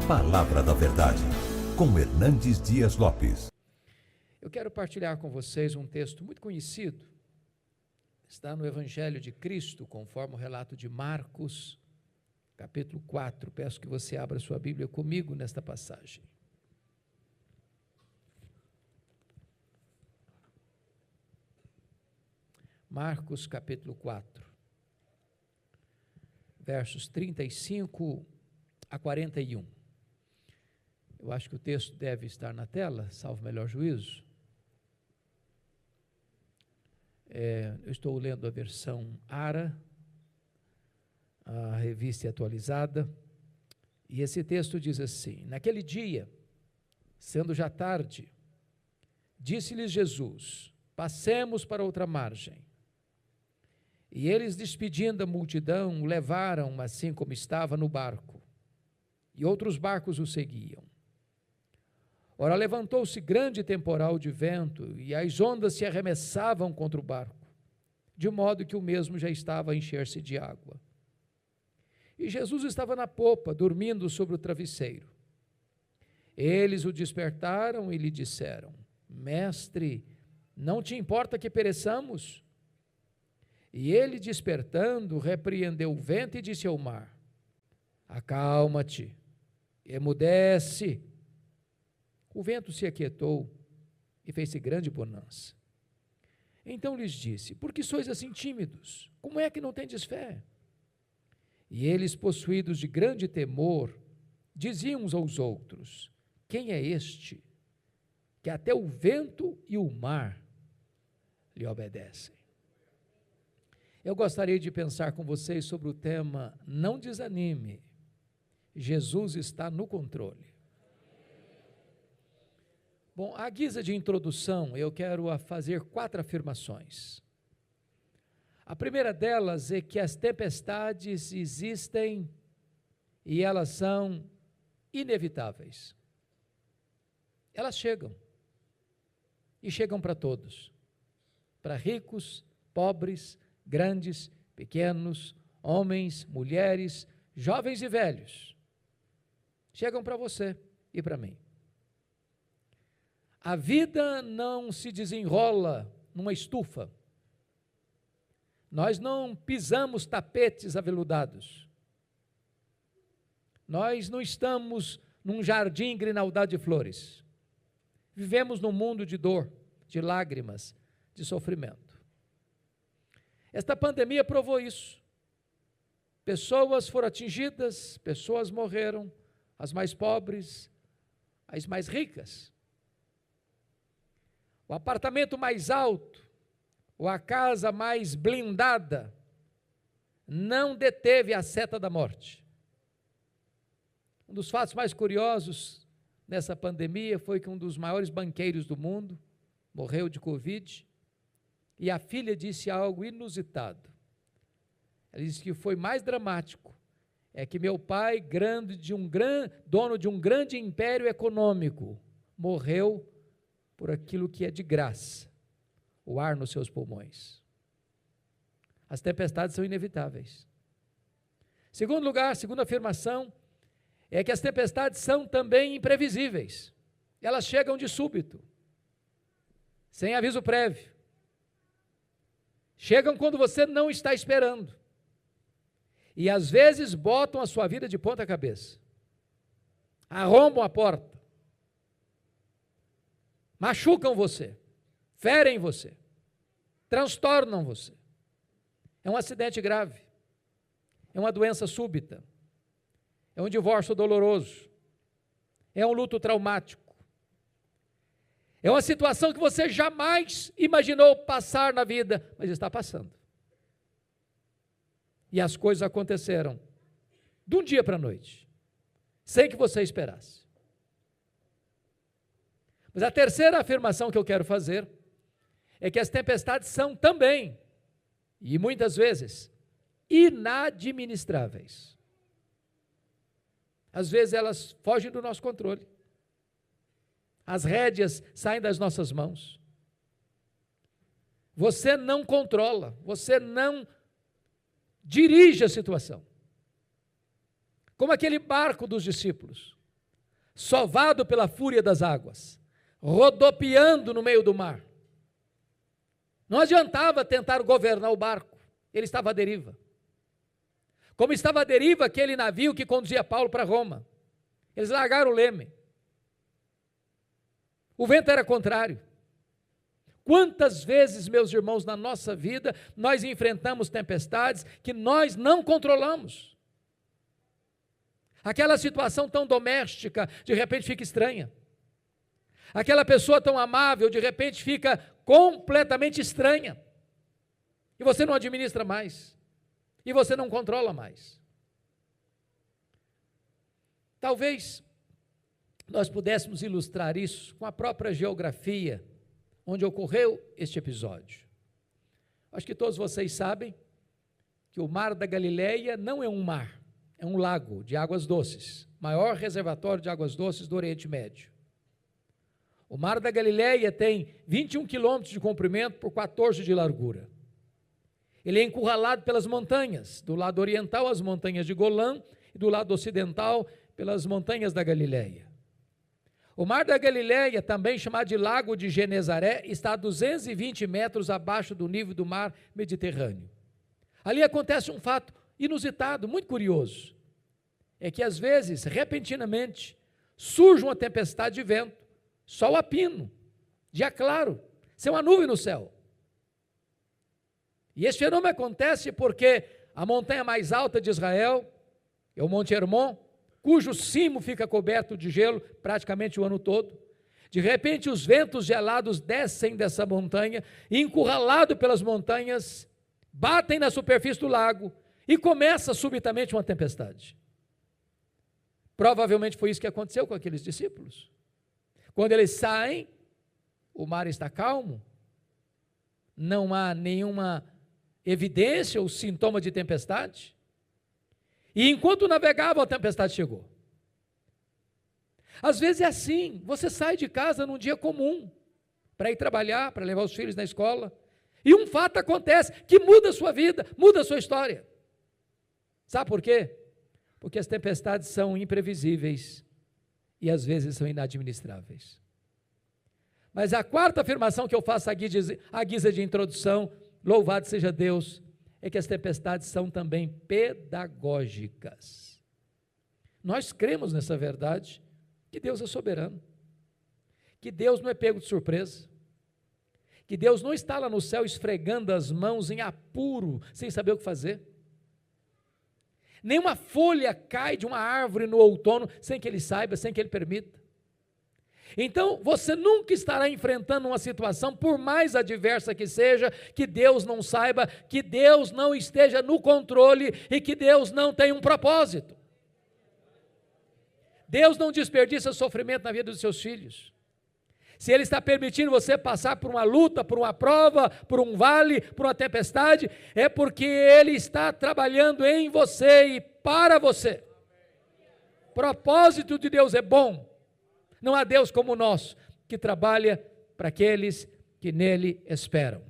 Palavra da Verdade, com Hernandes Dias Lopes. Eu quero partilhar com vocês um texto muito conhecido. Está no Evangelho de Cristo, conforme o relato de Marcos, capítulo 4. Peço que você abra sua Bíblia comigo nesta passagem. Marcos, capítulo 4, versos 35 a 41. Eu acho que o texto deve estar na tela, salvo melhor juízo. Eu estou lendo a versão ARA, a revista atualizada, e esse texto diz assim: Naquele dia, sendo já tarde, disse-lhes Jesus: Passemos para outra margem. E eles, despedindo a multidão, o levaram assim como estava no barco, e outros barcos o seguiam. Ora, levantou-se grande temporal de vento, e as ondas se arremessavam contra o barco, de modo que o mesmo já estava a encher-se de água. E Jesus estava na popa, dormindo sobre o travesseiro. Eles o despertaram e lhe disseram: Mestre, não te importa que pereçamos? E ele, despertando, repreendeu o vento e disse ao mar: Acalma-te, emudece. O vento se aquietou e fez-se grande bonança. Então lhes disse: Por que sois assim tímidos? Como é que não tendes fé? E eles, possuídos de grande temor, diziam uns aos outros: Quem é este, que até o vento e o mar lhe obedecem? Eu gostaria de pensar com vocês sobre o tema Não desanime, Jesus está no controle. Bom, à guisa de introdução, eu quero fazer 4 afirmações. A primeira delas é que as tempestades existem e elas são inevitáveis. Elas chegam, e chegam para todos, para ricos, pobres, grandes, pequenos, homens, mulheres, jovens e velhos. Chegam para você e para mim. A vida não se desenrola numa estufa. Nós não pisamos tapetes aveludados. Nós não estamos num jardim grinaldado de flores. Vivemos num mundo de dor, de lágrimas, de sofrimento. Esta pandemia provou isso. Pessoas foram atingidas, pessoas morreram, as mais pobres, as mais ricas. O apartamento mais alto, ou a casa mais blindada, não deteve a seta da morte. Um dos fatos mais curiosos nessa pandemia foi que um dos maiores banqueiros do mundo morreu de Covid, e a filha disse algo inusitado. Ela disse que foi mais dramático, é que meu pai, dono de um grande império econômico, morreu por aquilo que é de graça, o ar nos seus pulmões. As tempestades são inevitáveis. Segundo lugar, segunda afirmação, é que as tempestades são também imprevisíveis. Elas chegam de súbito, sem aviso prévio. Chegam quando você não está esperando. E às vezes botam a sua vida de ponta cabeça. Arrombam a porta. Machucam você, ferem você, transtornam você. É um acidente grave, é uma doença súbita, é um divórcio doloroso, é um luto traumático, é uma situação que você jamais imaginou passar na vida, mas está passando. E as coisas aconteceram de um dia para a noite, sem que você esperasse. Mas a terceira afirmação que eu quero fazer é que as tempestades são também, e muitas vezes, inadministráveis. Às vezes elas fogem do nosso controle. As rédeas saem das nossas mãos. Você não controla, você não dirige a situação. Como aquele barco dos discípulos. sovado pela fúria das águas, rodopiando no meio do mar. Não adiantava tentar governar o barco, ele estava à deriva. Como estava à deriva aquele navio que conduzia Paulo para Roma. Eles largaram o leme. O vento era contrário. Quantas vezes, meus irmãos, na nossa vida, nós enfrentamos tempestades que nós não controlamos. Aquela situação tão doméstica, de repente fica estranha. Aquela pessoa tão amável, de repente fica completamente estranha. E você não administra mais. E você não controla mais. Talvez nós pudéssemos ilustrar isso com a própria geografia onde ocorreu este episódio. Acho que todos vocês sabem que o Mar da Galileia não é um mar, é um lago de águas doces, maior reservatório de águas doces do Oriente Médio. O Mar da Galileia tem 21 quilômetros de comprimento por 14 de largura. Ele é encurralado pelas montanhas, do lado oriental as montanhas de Golã e do lado ocidental pelas montanhas da Galileia. O Mar da Galileia, também chamado de Lago de Genezaré, está a 220 metros abaixo do nível do mar Mediterrâneo. Ali acontece um fato inusitado, muito curioso. É que às vezes, repentinamente, surge uma tempestade de vento, sol a pino, dia claro, sem uma nuvem no céu. E esse fenômeno acontece porque a montanha mais alta de Israel é o Monte Hermon, cujo cimo fica coberto de gelo praticamente o ano todo. De repente, os ventos gelados descem dessa montanha, e encurralado pelas montanhas, batem na superfície do lago e começa subitamente uma tempestade. Provavelmente foi isso que aconteceu com aqueles discípulos. Quando eles saem, o mar está calmo, não há nenhuma evidência ou sintoma de tempestade. E enquanto navegavam, a tempestade chegou. Às vezes é assim, você sai de casa num dia comum, para ir trabalhar, para levar os filhos na escola, e um fato acontece que muda a sua vida, muda a sua história. Sabe por quê? Porque as tempestades são imprevisíveis e às vezes são inadministráveis. Mas a quarta afirmação que eu faço à guisa de introdução, louvado seja Deus, é que as tempestades são também pedagógicas. Nós cremos nessa verdade, que Deus é soberano, que Deus não é pego de surpresa, que Deus não está lá no céu esfregando as mãos em apuro, sem saber o que fazer. Nenhuma folha cai de uma árvore no outono sem que Ele saiba, sem que Ele permita. Então, você nunca estará enfrentando uma situação, por mais adversa que seja, que Deus não saiba, que Deus não esteja no controle e que Deus não tem um propósito. Deus não desperdiça sofrimento na vida dos seus filhos. Se Ele está permitindo você passar por uma luta, por uma prova, por um vale, por uma tempestade, é porque Ele está trabalhando em você e para você. O propósito de Deus é bom. Não há Deus como o nosso, que trabalha para aqueles que nele esperam.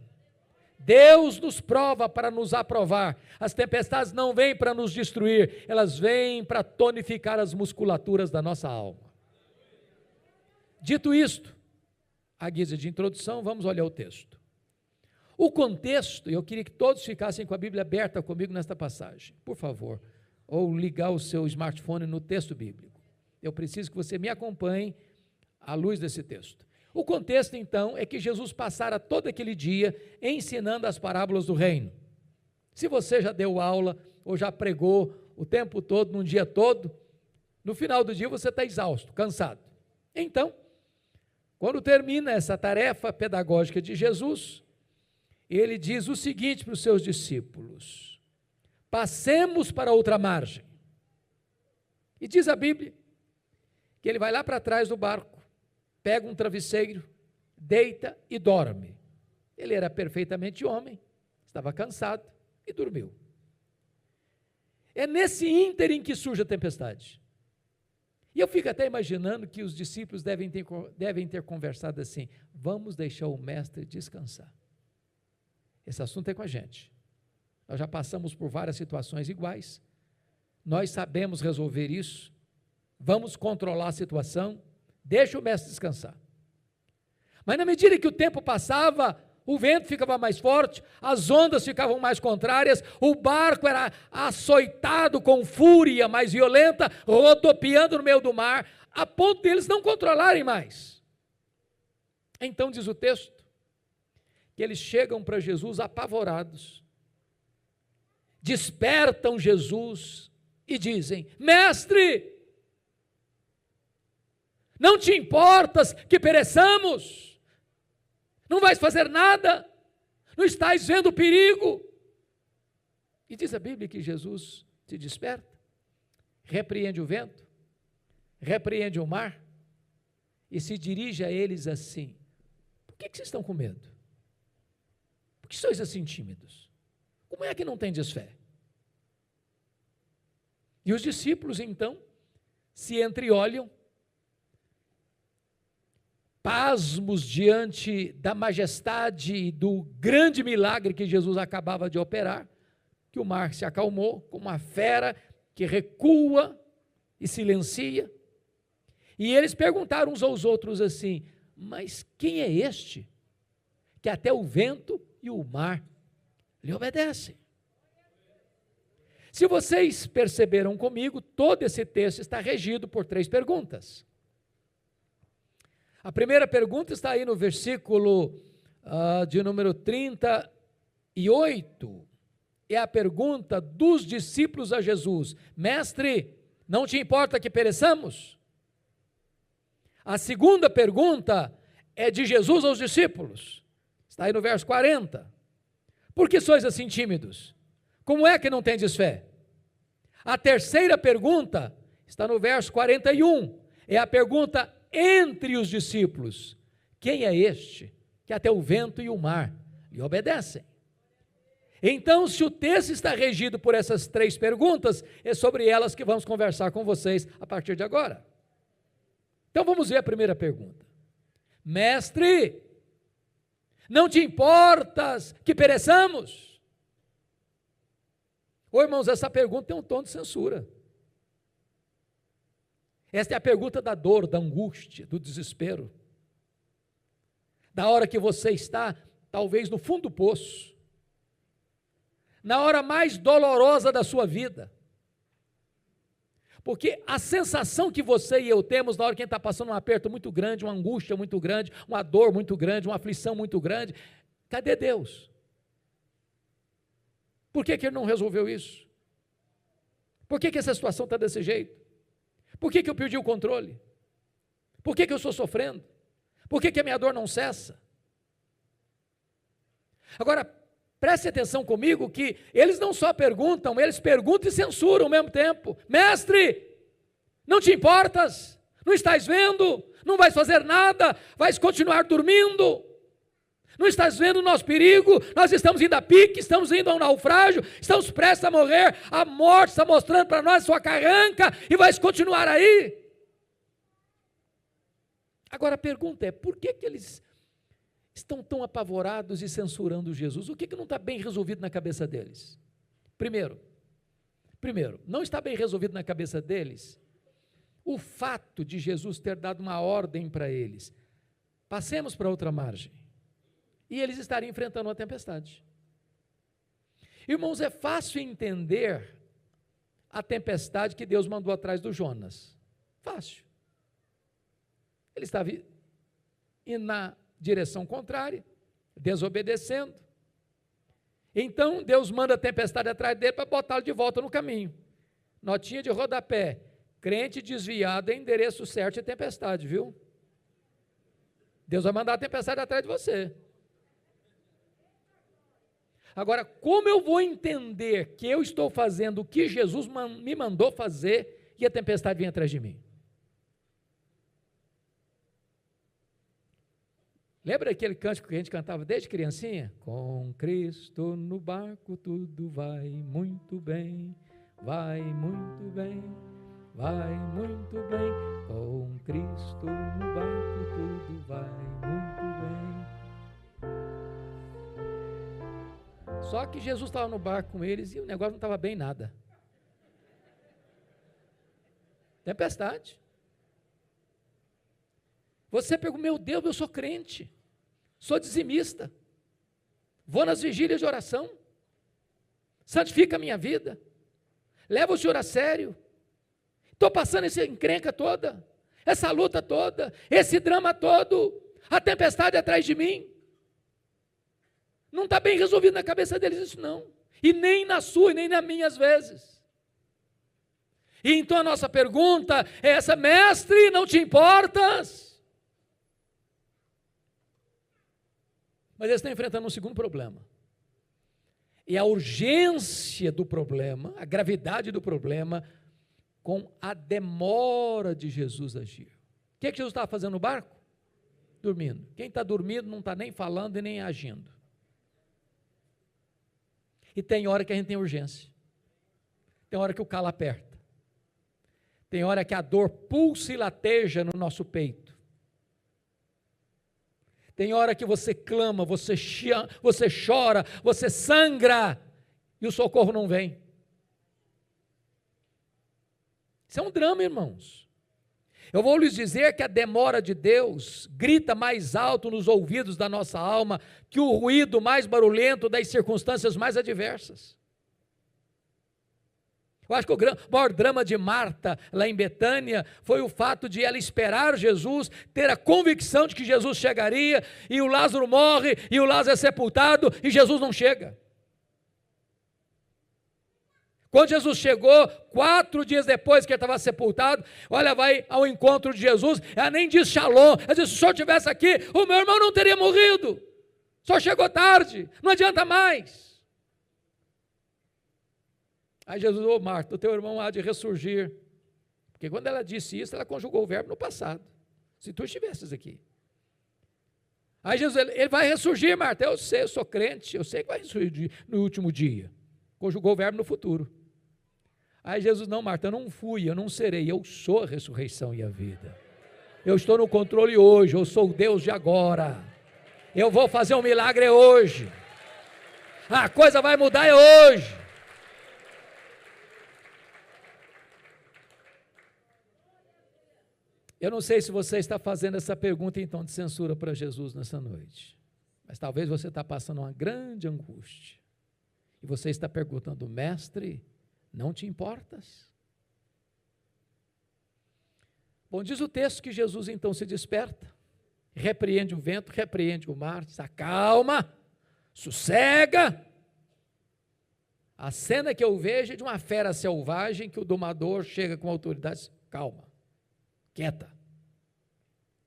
Deus nos prova para nos aprovar. As tempestades não vêm para nos destruir, elas vêm para tonificar as musculaturas da nossa alma. Dito isto, à guisa de introdução, vamos olhar o texto. O contexto, eu queria que todos ficassem com a Bíblia aberta comigo nesta passagem, por favor, ou ligar o seu smartphone no texto bíblico. Eu preciso que você me acompanhe à luz desse texto. O contexto, então, é que Jesus passara todo aquele dia ensinando as parábolas do reino. Se você já deu aula ou já pregou o tempo todo, num dia todo, no final do dia você está exausto, cansado. Então, quando termina essa tarefa pedagógica de Jesus, ele diz o seguinte para os seus discípulos: passemos para outra margem. E diz a Bíblia que ele vai lá para trás do barco, pega um travesseiro, deita e dorme. Ele era perfeitamente homem, estava cansado e dormiu. É nesse ínterim que surge a tempestade. E eu fico até imaginando que os discípulos devem ter conversado assim: vamos deixar o mestre descansar. Esse assunto é com a gente. Nós já passamos por várias situações iguais, nós sabemos resolver isso, vamos controlar a situação, deixa o mestre descansar. Mas na medida que o tempo passava, o vento ficava mais forte, as ondas ficavam mais contrárias, o barco era açoitado com fúria mais violenta, rodopiando no meio do mar, a ponto de eles não controlarem mais. Então diz o texto, que eles chegam para Jesus apavorados, despertam Jesus e dizem: Mestre, não te importas que pereçamos? Não vais fazer nada? Não estás vendo o perigo? E diz a Bíblia que Jesus se desperta, repreende o vento, repreende o mar e se dirige a eles assim: por que vocês estão com medo? Por que sois assim tímidos? Como é que não tendes fé? E os discípulos então se entreolham, pasmos diante da majestade e do grande milagre que Jesus acabava de operar, que o mar se acalmou como uma fera que recua e silencia. E eles perguntaram uns aos outros assim: mas quem é este que até o vento e o mar lhe obedecem? Se vocês perceberam comigo, todo esse texto está regido por 3 perguntas. A primeira pergunta está aí no versículo de número 38, é a pergunta dos discípulos a Jesus: Mestre, não te importa que pereçamos? A segunda pergunta é de Jesus aos discípulos, está aí no verso 40. Por que sois assim tímidos? Como é que não tendes fé? A terceira pergunta está no verso 41, é a pergunta entre os discípulos: quem é este que até o vento e o mar lhe obedecem? Então, se o texto está regido por essas 3 perguntas, é sobre elas que vamos conversar com vocês a partir de agora. Então vamos ver a primeira pergunta: Mestre, não te importas que pereçamos? Ô irmãos, essa pergunta tem um tom de censura. Esta é a pergunta da dor, da angústia, do desespero. Da hora que você está, talvez no fundo do poço. Na hora mais dolorosa da sua vida. Porque a sensação que você e eu temos na hora que a gente está passando um aperto muito grande, uma angústia muito grande, uma dor muito grande, uma aflição muito grande, cadê Deus? Por que Ele não resolveu isso? Por que essa situação está desse jeito? Por que eu perdi o controle? Por que eu estou sofrendo? Por que a minha dor não cessa? Agora, preste atenção comigo que eles não só perguntam, eles perguntam e censuram ao mesmo tempo. Mestre, não te importas? Não estás vendo? Não vais fazer nada? Vais continuar dormindo? Não estás vendo o nosso perigo? Nós estamos indo a pique, estamos indo a um naufrágio, estamos prestes a morrer, a morte está mostrando para nós sua carranca e vais continuar aí? Agora a pergunta é: por que eles estão tão apavorados e censurando Jesus? O que não está bem resolvido na cabeça deles? Primeiro, não está bem resolvido na cabeça deles o fato de Jesus ter dado uma ordem para eles: passemos para outra margem. E eles estariam enfrentando uma tempestade. Irmãos, é fácil entender a tempestade que Deus mandou atrás do Jonas. Fácil. Ele estava indo na direção contrária, desobedecendo. Então, Deus manda a tempestade atrás dele para botá-lo de volta no caminho. Notinha de rodapé: crente desviado é endereço certo e tempestade, viu? Deus vai mandar a tempestade atrás de você. Agora, como eu vou entender que eu estou fazendo o que Jesus me mandou fazer e a tempestade vem atrás de mim? Lembra aquele cântico que a gente cantava desde criancinha? Com Cristo no barco tudo vai muito bem, vai muito bem, vai muito bem. Com Cristo no barco tudo vai muito bem. Só que Jesus estava no barco com eles e o negócio não estava bem nada. Tempestade. Você pergunta, meu Deus, eu sou crente, sou dizimista, vou nas vigílias de oração, santifica a minha vida, leva o Senhor a sério, estou passando essa encrenca toda, essa luta toda, esse drama todo, a tempestade atrás de mim. Não está bem resolvido na cabeça deles isso não, e nem na sua, e nem na minha às vezes. E então a nossa pergunta é essa: mestre, não te importas? Mas eles estão enfrentando um segundo problema. E a urgência do problema, a gravidade do problema, com a demora de Jesus agir. O que Jesus estava fazendo no barco? Dormindo. Quem está dormindo não está nem falando e nem agindo. E tem hora que a gente tem urgência. Tem hora que o calo aperta. Tem hora que a dor pulsa e lateja no nosso peito. Tem hora que você clama, você chora, você sangra e o socorro não vem. Isso é um drama, irmãos. Eu vou lhes dizer que a demora de Deus grita mais alto nos ouvidos da nossa alma que o ruído mais barulhento das circunstâncias mais adversas. Eu acho que o maior drama de Marta, lá em Betânia, foi o fato de ela esperar Jesus, ter a convicção de que Jesus chegaria, e o Lázaro morre, e o Lázaro é sepultado, e Jesus não chega. Quando Jesus chegou, 4 dias depois que ele estava sepultado, olha, vai ao encontro de Jesus, ela nem diz shalom, ela diz: se o senhor estivesse aqui, o meu irmão não teria morrido, só chegou tarde, não adianta mais. Aí Jesus: ô Marta, o teu irmão há de ressurgir. Porque quando ela disse isso, ela conjugou o verbo no passado. Se tu estivesses aqui. Aí Jesus: ele vai ressurgir, Marta. Eu sei, eu sou crente, eu sei que vai ressurgir no último dia. Conjugou o verbo no futuro. Aí Jesus: não, Marta, eu não fui, eu não serei, eu sou a ressurreição e a vida. Eu estou no controle hoje, eu sou o Deus de agora. Eu vou fazer um milagre hoje. A coisa vai mudar hoje. Eu não sei se você está fazendo essa pergunta então de censura para Jesus nessa noite, mas talvez você está passando uma grande angústia, e você está perguntando: mestre, não te importas? Bom, diz o texto que Jesus então se desperta, repreende o vento, repreende o mar, diz: acalma, sossega. A cena que eu vejo é de uma fera selvagem que o domador chega com autoridade: calma, quieta.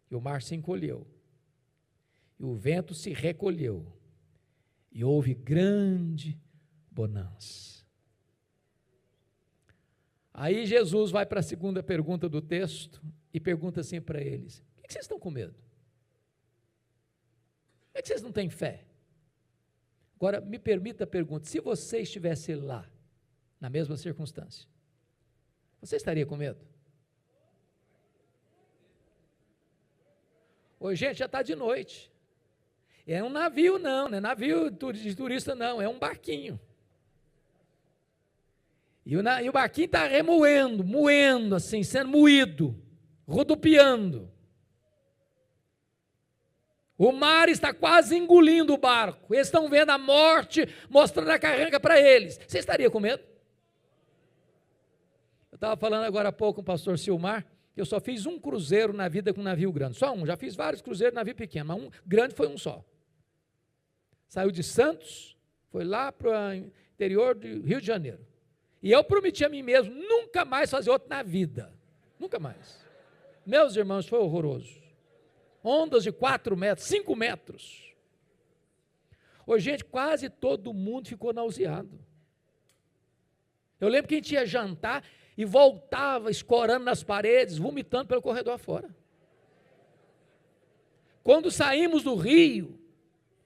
E o mar se encolheu, e o vento se recolheu, e houve grande bonança. Aí Jesus vai para a segunda pergunta do texto, e pergunta assim para eles: por que vocês estão com medo? Por que vocês não têm fé? Agora, me permita a pergunta: se você estivesse lá, na mesma circunstância, você estaria com medo? Hoje, gente, já está de noite. É um navio não é navio de turista não, é um barquinho. E o barquinho está moendo assim, sendo moído, rodopiando. O mar está quase engolindo o barco. Eles estão vendo a morte, mostrando a carranca para eles. Você estaria com medo? Eu estava falando agora há pouco com o pastor Silmar, que eu só fiz um cruzeiro na vida com um navio grande. Só um, já fiz vários cruzeiros navio pequeno, mas um grande foi um só. Saiu de Santos, foi lá para o interior do Rio de Janeiro. E eu prometi a mim mesmo nunca mais fazer outro na vida. Nunca mais. Meus irmãos, foi horroroso. Ondas de 4 metros, 5 metros. Hoje, gente, quase todo mundo ficou nauseado. Eu lembro que a gente ia jantar e voltava escorando nas paredes, vomitando pelo corredor fora. Quando saímos do Rio,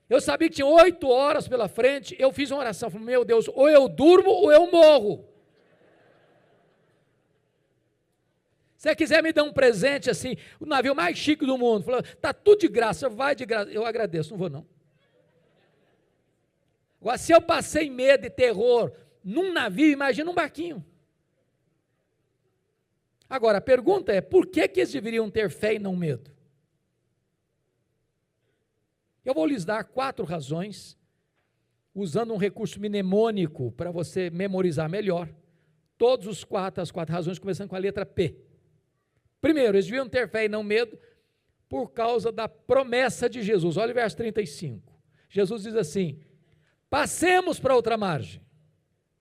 eu sabia que tinha 8 horas pela frente, eu fiz uma oração, falei: meu Deus, ou eu durmo ou eu morro. Se você quiser me dar um presente assim, o navio mais chique do mundo, falou: está tudo de graça, vai de graça, eu agradeço, não vou não. Agora, se eu passei medo e terror num navio, imagina um barquinho. Agora, a pergunta é, por que eles deveriam ter fé e não medo? Eu vou lhes dar 4 razões, usando um recurso mnemônico para você memorizar melhor. As 4 razões, começando com a letra P. Primeiro, eles deviam ter fé e não medo por causa da promessa de Jesus. Olha o verso 35. Jesus diz assim: passemos para outra margem.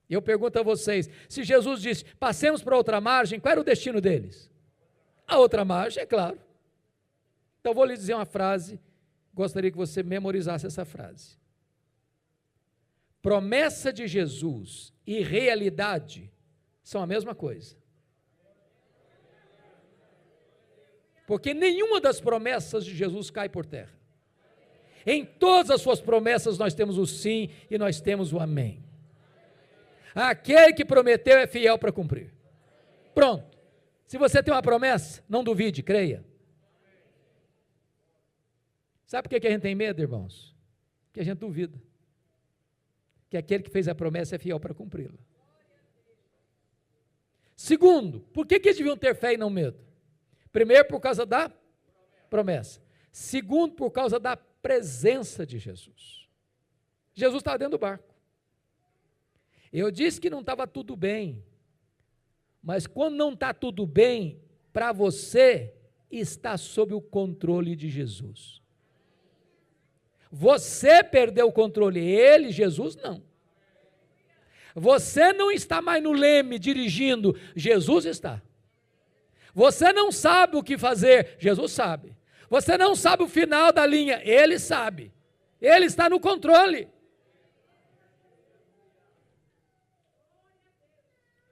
E eu pergunto a vocês, se Jesus disse, passemos para outra margem, qual era o destino deles? A outra margem, é claro. Então, vou lhe dizer uma frase, gostaria que você memorizasse essa frase. Promessa de Jesus e realidade são a mesma coisa. Porque nenhuma das promessas de Jesus cai por terra. Em todas as suas promessas nós temos o sim e nós temos o amém. Aquele que prometeu é fiel para cumprir. Pronto. Se você tem uma promessa, não duvide, creia. Sabe por que a gente tem medo, irmãos? Porque a gente duvida. Que aquele que fez a promessa é fiel para cumpri-la. Segundo, por que eles deviam ter fé e não medo? Primeiro, por causa da promessa. Segundo, por causa da presença de Jesus. Jesus estava dentro do barco. Eu disse que não estava tudo bem, mas quando não está tudo bem, para você, está sob o controle de Jesus. Você perdeu o controle, ele, Jesus, não. Você não está mais no leme dirigindo, Jesus está. Você não sabe o que fazer, Jesus sabe. Você não sabe o final da linha, ele sabe. Ele está no controle.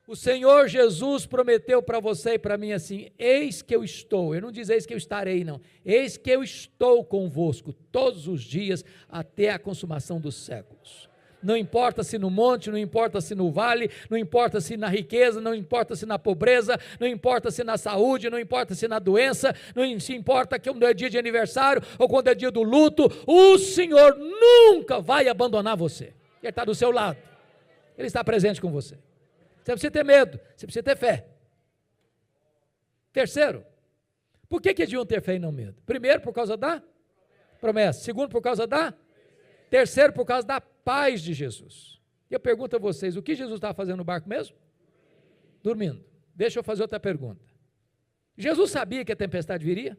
O Senhor Jesus prometeu para você e para mim assim: eis que eu estou, ele não diz eis que eu estarei não, eis que eu estou convosco todos os dias até a consumação dos séculos. Não importa se no monte, não importa se no vale, não importa se na riqueza, não importa se na pobreza, não importa se na saúde, não importa se na doença, não se importa que quando é dia de aniversário ou quando é dia do luto, o Senhor nunca vai abandonar você. Ele está do seu lado, Ele está presente com você. Você precisa ter medo, você precisa ter fé. Terceiro, por que eles deviam ter fé e não medo? Primeiro, por causa da promessa. Segundo, por causa da. Terceiro, por causa da paz de Jesus. E eu pergunto a vocês, o que Jesus estava fazendo no barco mesmo? Dormindo. Deixa eu fazer outra pergunta. Jesus sabia que a tempestade viria?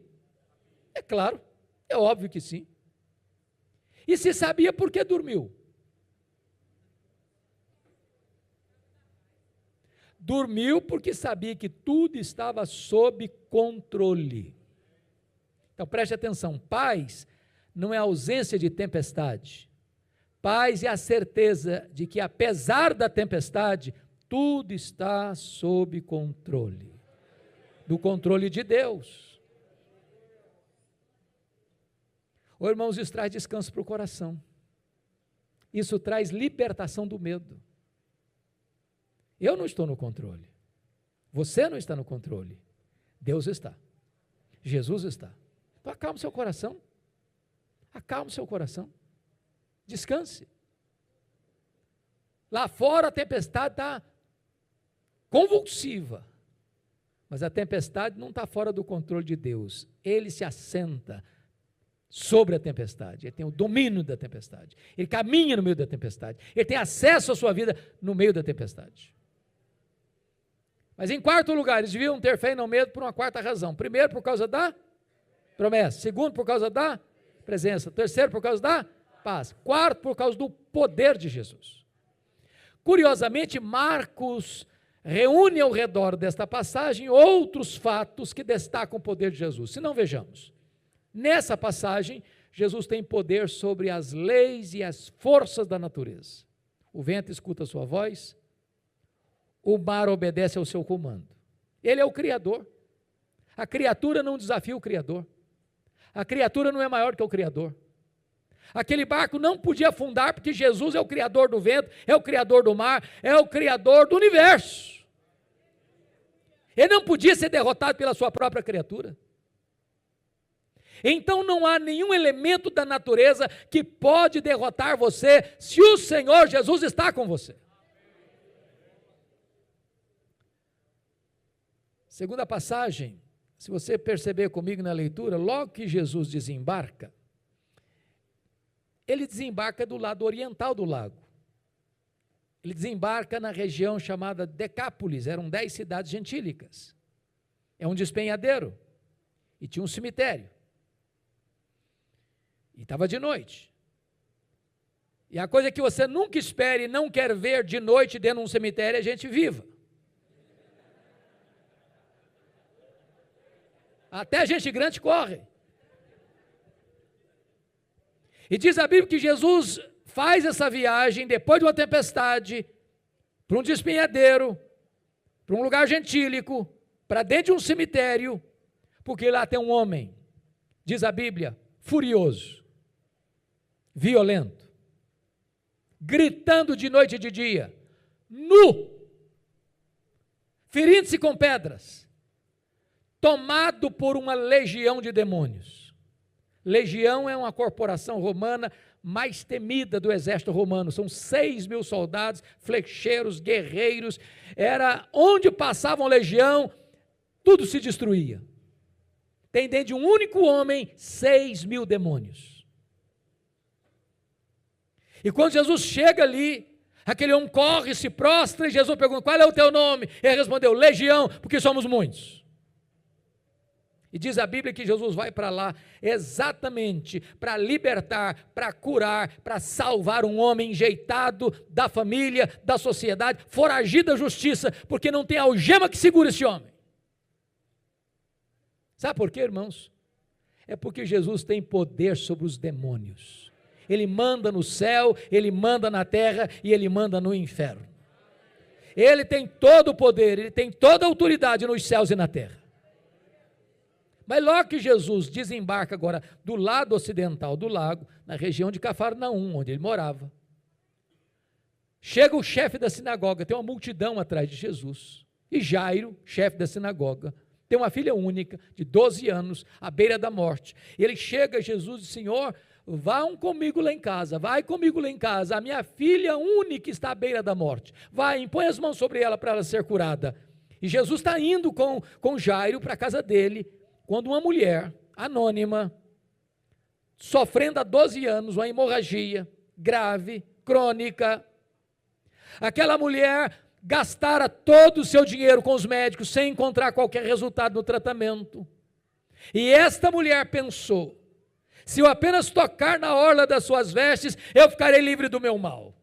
É claro, é óbvio que sim. E se sabia, por que dormiu? Dormiu porque sabia que tudo estava sob controle. Então preste atenção, paz não é ausência de tempestade. Paz é a certeza de que apesar da tempestade, tudo está sob controle. Do controle de Deus. Ô irmãos, isso traz descanso para o coração. Isso traz libertação do medo. Eu não estou no controle. Você não está no controle. Deus está. Jesus está. Então acalme seu coração. Acalme seu coração. Descanse. Lá fora a tempestade está convulsiva. Mas a tempestade não está fora do controle de Deus. Ele se assenta sobre a tempestade. Ele tem o domínio da tempestade. Ele caminha no meio da tempestade. Ele tem acesso à sua vida no meio da tempestade. Mas em quarto lugar, eles deviam ter fé e não medo por uma quarta razão. Primeiro, por causa da promessa. Segundo, por causa da presença. Terceiro, por causa da paz. Quarto, por causa do poder de Jesus. Curiosamente, Marcos reúne ao redor desta passagem outros fatos que destacam o poder de Jesus. Se não, vejamos. Nessa passagem, Jesus tem poder sobre as leis e as forças da natureza. O vento escuta a sua voz, o mar obedece ao seu comando. Ele é o Criador. A criatura não desafia o Criador. A criatura não é maior que o Criador. Aquele barco não podia afundar porque Jesus é o Criador do vento, é o Criador do mar, é o Criador do universo. Ele não podia ser derrotado pela sua própria criatura. Então não há nenhum elemento da natureza que pode derrotar você se o Senhor Jesus está com você. Segunda passagem, se você perceber comigo na leitura, logo que Jesus desembarca, ele desembarca do lado oriental do lago. Ele desembarca na região chamada Decápolis, eram 10 cidades gentílicas. É um despenhadeiro, e tinha um cemitério. E estava de noite. E a coisa que você nunca espere e não quer ver de noite dentro de um cemitério é gente viva. Até gente grande corre. E diz a Bíblia que Jesus faz essa viagem depois de uma tempestade, para um despenhadeiro, para um lugar gentílico, para dentro de um cemitério, porque lá tem um homem, diz a Bíblia, furioso, violento, gritando de noite e de dia, nu, ferindo-se com pedras, tomado por uma legião de demônios. Legião é uma corporação romana mais temida do exército romano, são 6.000 soldados, flecheiros, guerreiros, era onde passavam legião, tudo se destruía. Tem dentro de um único homem 6.000 demônios. E quando Jesus chega ali, aquele homem corre, se prostra, e Jesus pergunta, qual é o teu nome? Ele respondeu, Legião, porque somos muitos. E diz a Bíblia que Jesus vai para lá exatamente para libertar, para curar, para salvar um homem enjeitado da família, da sociedade, foragido da justiça, porque não tem algema que segure esse homem. Sabe por quê, irmãos? É porque Jesus tem poder sobre os demônios. Ele manda no céu, ele manda na terra e ele manda no inferno. Ele tem todo o poder, ele tem toda a autoridade nos céus e na terra. Mas logo que Jesus desembarca agora do lado ocidental do lago, na região de Cafarnaum, onde ele morava, chega o chefe da sinagoga, tem uma multidão atrás de Jesus, e Jairo, chefe da sinagoga, tem uma filha única, de 12 anos, à beira da morte. Ele chega a Jesus e diz, Senhor, vão comigo lá em casa, vai comigo lá em casa, a minha filha única está à beira da morte, vai, impõe as mãos sobre ela para ela ser curada. E Jesus está indo com Jairo para a casa dele, quando uma mulher anônima, sofrendo há 12 anos uma hemorragia grave, crônica, aquela mulher gastara todo o seu dinheiro com os médicos sem encontrar qualquer resultado no tratamento. E esta mulher pensou, se eu apenas tocar na orla das suas vestes, eu ficarei livre do meu mal.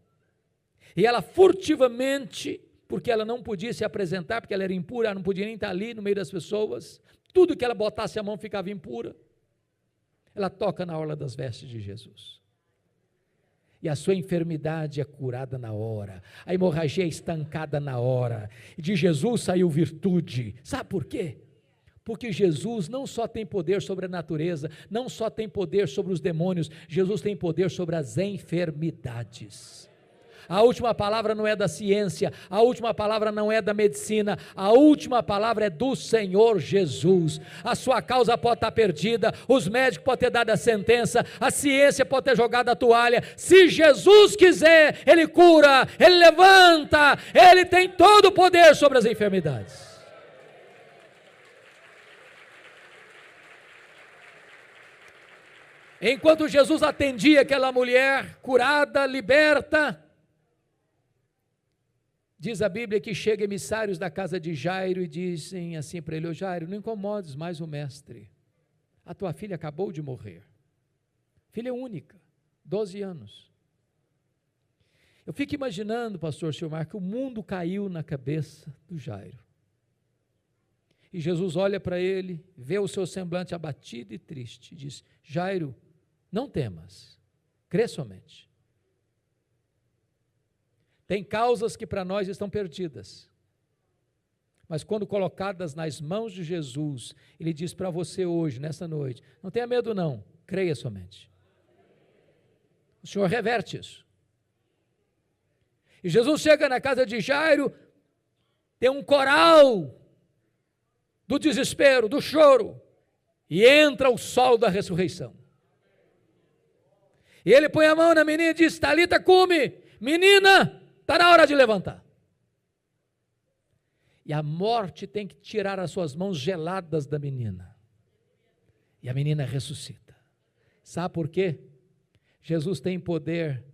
E ela furtivamente, porque ela não podia se apresentar, porque ela era impura, ela não podia nem estar ali no meio das pessoas, tudo que ela botasse a mão ficava impura. Ela toca na orla das vestes de Jesus. E a sua enfermidade é curada na hora. A hemorragia é estancada na hora. E de Jesus saiu virtude. Sabe por quê? Porque Jesus não só tem poder sobre a natureza, não só tem poder sobre os demônios, Jesus tem poder sobre as enfermidades. A última palavra não é da ciência, a última palavra não é da medicina, a última palavra é do Senhor Jesus. A sua causa pode estar perdida, os médicos podem ter dado a sentença, a ciência pode ter jogado a toalha. Se Jesus quiser, Ele cura, Ele levanta, Ele tem todo o poder sobre as enfermidades. Enquanto Jesus atendia aquela mulher curada, liberta, diz a Bíblia que chegam emissários da casa de Jairo e dizem assim para ele, ô Jairo, não incomodes mais o mestre, a tua filha acabou de morrer, filha única, 12 anos. Eu fico imaginando, pastor Silmar, que o mundo caiu na cabeça do Jairo. E Jesus olha para ele, vê o seu semblante abatido e triste, e diz, Jairo, não temas, crê somente. Tem causas que para nós estão perdidas, mas quando colocadas nas mãos de Jesus, Ele diz para você hoje, nessa noite, não tenha medo não, creia somente. O Senhor reverte isso. E Jesus chega na casa de Jairo, tem um coral do desespero, do choro, e entra o sol da ressurreição. E ele põe a mão na menina e diz, Talita cumi, menina, está na hora de levantar. E a morte tem que tirar as suas mãos geladas da menina. E a menina ressuscita. Sabe por quê? Jesus tem poder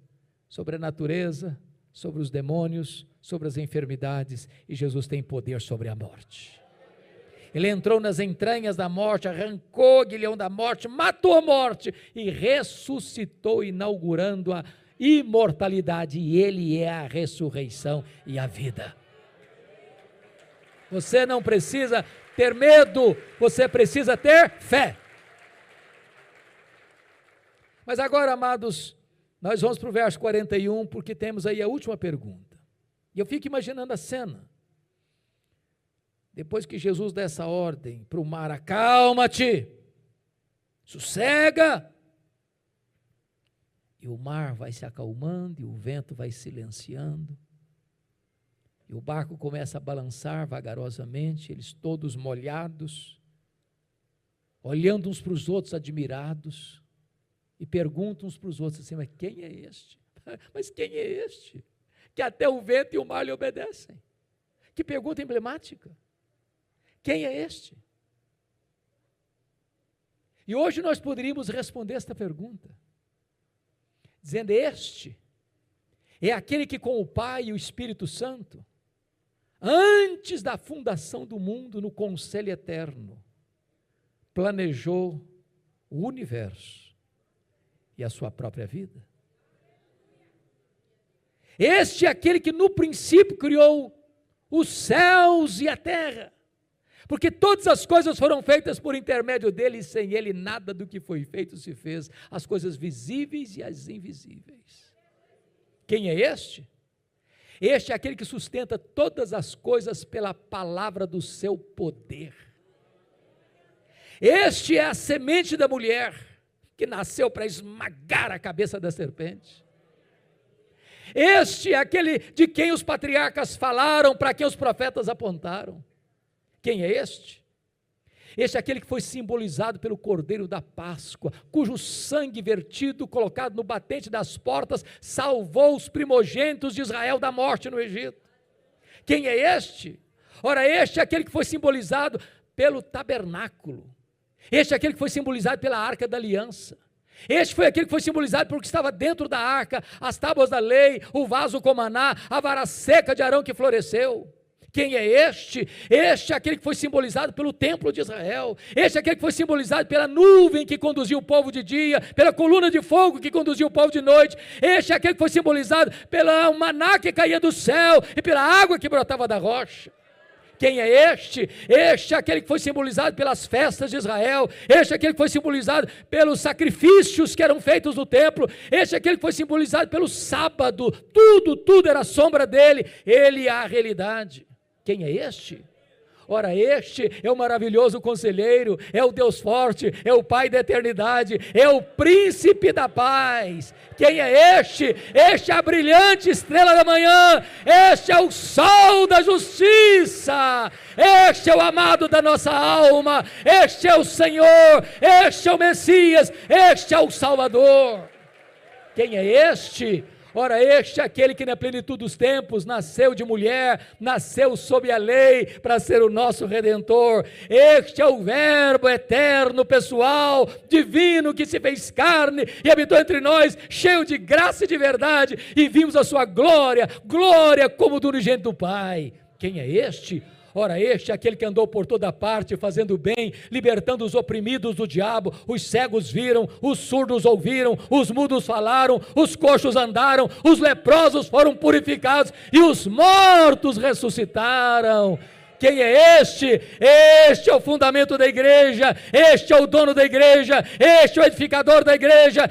sobre a natureza, sobre os demônios, sobre as enfermidades, e Jesus tem poder sobre a morte. Ele entrou nas entranhas da morte, arrancou o aguilhão da morte, matou a morte e ressuscitou, inaugurando a imortalidade, e Ele é a ressurreição e a vida. Você não precisa ter medo, você precisa ter fé. Mas agora, amados, nós vamos para o verso 41, porque temos aí a última pergunta. E eu fico imaginando a cena. Depois que Jesus dá essa ordem para o mar: acalma-te, sossega. E o mar vai se acalmando, e o vento vai silenciando. E o barco começa a balançar vagarosamente, eles todos molhados, olhando uns para os outros admirados, e perguntam uns para os outros assim: mas quem é este? Mas quem é este? Que até o vento e o mar lhe obedecem. Que pergunta emblemática. Quem é este? E hoje nós poderíamos responder esta pergunta, dizendo: este é aquele que com o Pai e o Espírito Santo, antes da fundação do mundo, no conselho eterno, planejou o universo e a sua própria vida. Este é aquele que no princípio criou os céus e a terra, porque todas as coisas foram feitas por intermédio dele, e sem ele nada do que foi feito se fez, as coisas visíveis e as invisíveis. Quem é este? Este é aquele que sustenta todas as coisas pela palavra do seu poder. Este é a semente da mulher, que nasceu para esmagar a cabeça da serpente. Este é aquele de quem os patriarcas falaram, para quem os profetas apontaram. Quem é este? Este é aquele que foi simbolizado pelo Cordeiro da Páscoa, cujo sangue vertido, colocado no batente das portas, salvou os primogênitos de Israel da morte no Egito. Quem é este? Ora, este é aquele que foi simbolizado pelo tabernáculo. Este é aquele que foi simbolizado pela Arca da Aliança. Este foi aquele que foi simbolizado pelo que estava dentro da arca, as tábuas da lei, o vaso com maná, a vara seca de Arão que floresceu. Quem é este? Este é aquele que foi simbolizado pelo templo de Israel. Este é aquele que foi simbolizado pela nuvem que conduzia o povo de dia, pela coluna de fogo que conduzia o povo de noite. Este é aquele que foi simbolizado pelo maná que caía do céu e pela água que brotava da rocha. Quem é este? Este é aquele que foi simbolizado pelas festas de Israel. Este é aquele que foi simbolizado pelos sacrifícios que eram feitos no templo. Este é aquele que foi simbolizado pelo sábado. Tudo era sombra dele. Ele é a realidade. Quem é este? Ora, este é o maravilhoso conselheiro, é o Deus forte, é o Pai da eternidade, é o príncipe da paz. Quem é este? Este é a brilhante estrela da manhã, este é o sol da justiça, este é o amado da nossa alma, este é o Senhor, este é o Messias, este é o Salvador. Quem é este? Ora, este é aquele que na plenitude dos tempos nasceu de mulher, nasceu sob a lei para ser o nosso Redentor. Este é o Verbo eterno, pessoal, divino, que se fez carne e habitou entre nós, cheio de graça e de verdade, e vimos a sua glória, glória como do unigênito do Pai. Quem é este? Ora, este é aquele que andou por toda parte fazendo bem, libertando os oprimidos do diabo. Os cegos viram, os surdos ouviram, os mudos falaram, os coxos andaram, os leprosos foram purificados e os mortos ressuscitaram. Quem é este? Este é o fundamento da igreja, este é o dono da igreja, este é o edificador da igreja,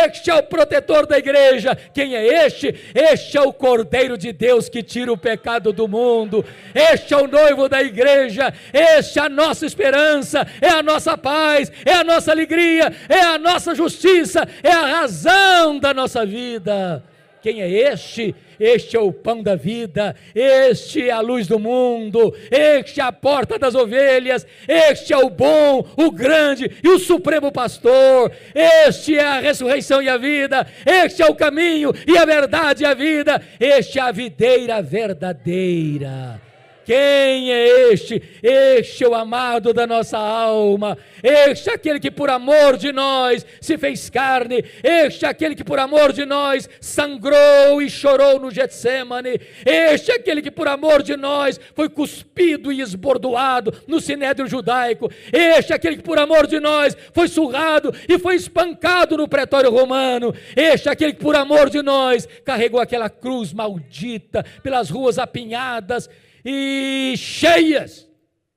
este é o protetor da igreja. Quem é este? Este é o Cordeiro de Deus que tira o pecado do mundo, este é o noivo da igreja, este é a nossa esperança, é a nossa paz, é a nossa alegria, é a nossa justiça, é a razão da nossa vida. Quem é este? Este é o pão da vida, este é a luz do mundo, este é a porta das ovelhas, este é o bom, o grande e o supremo pastor, este é a ressurreição e a vida, este é o caminho e a verdade e a vida, este é a videira verdadeira. Quem é este? Este é o amado da nossa alma. Este é aquele que por amor de nós se fez carne. Este é aquele que por amor de nós sangrou e chorou no Getsêmane. Este é aquele que por amor de nós foi cuspido e esbordoado no sinédrio judaico. Este é aquele que por amor de nós foi surrado e foi espancado no pretório romano. Este é aquele que por amor de nós carregou aquela cruz maldita pelas ruas apinhadas e cheias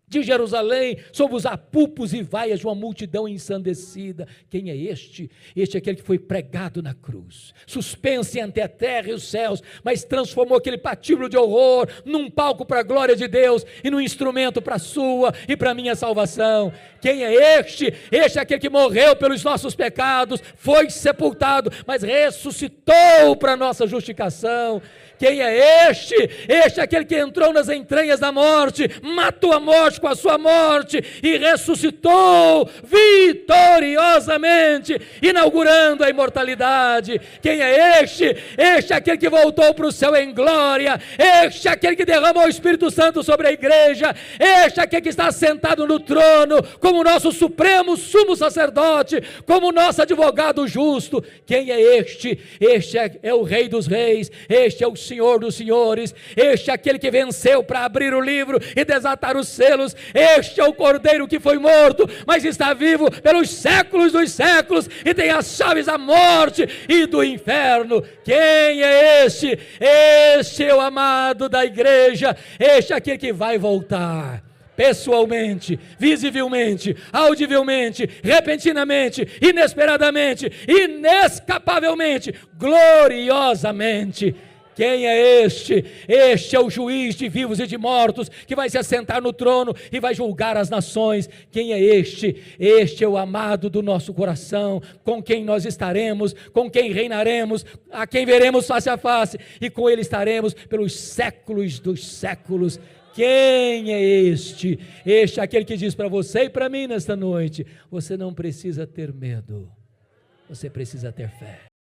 de Jerusalém, sob os apupos e vaias de uma multidão ensandecida. Quem é este? Este é aquele que foi pregado na cruz, suspenso entre a terra e os céus, mas transformou aquele patíbulo de horror num palco para a glória de Deus e num instrumento para a sua e para a minha salvação. Quem é este? Este é aquele que morreu pelos nossos pecados, foi sepultado, mas ressuscitou para a nossa justificação. Quem é este? Este é aquele que entrou nas entranhas da morte, matou a morte com a sua morte e ressuscitou vitoriosamente, inaugurando a imortalidade. Quem é este? Este é aquele que voltou para o céu em glória. Este é aquele que derramou o Espírito Santo sobre a igreja. Este é aquele que está sentado no trono como nosso supremo sumo sacerdote, como nosso advogado justo. Quem é este? Este é o Rei dos Reis. Este é o Senhor dos senhores. Este é aquele que venceu para abrir o livro e desatar os selos. Este é o Cordeiro que foi morto, mas está vivo pelos séculos dos séculos e tem as chaves da morte e do inferno. Quem é este? Este é o amado da igreja. Este é aquele que vai voltar pessoalmente, visivelmente, audivelmente, repentinamente, inesperadamente, inescapavelmente, gloriosamente. Quem é este? Este é o juiz de vivos e de mortos, que vai se assentar no trono e vai julgar as nações. Quem é este? Este é o amado do nosso coração, com quem nós estaremos, com quem reinaremos, a quem veremos face a face, e com ele estaremos pelos séculos dos séculos. Quem é este? Este é aquele que diz para você e para mim nesta noite: você não precisa ter medo, você precisa ter fé.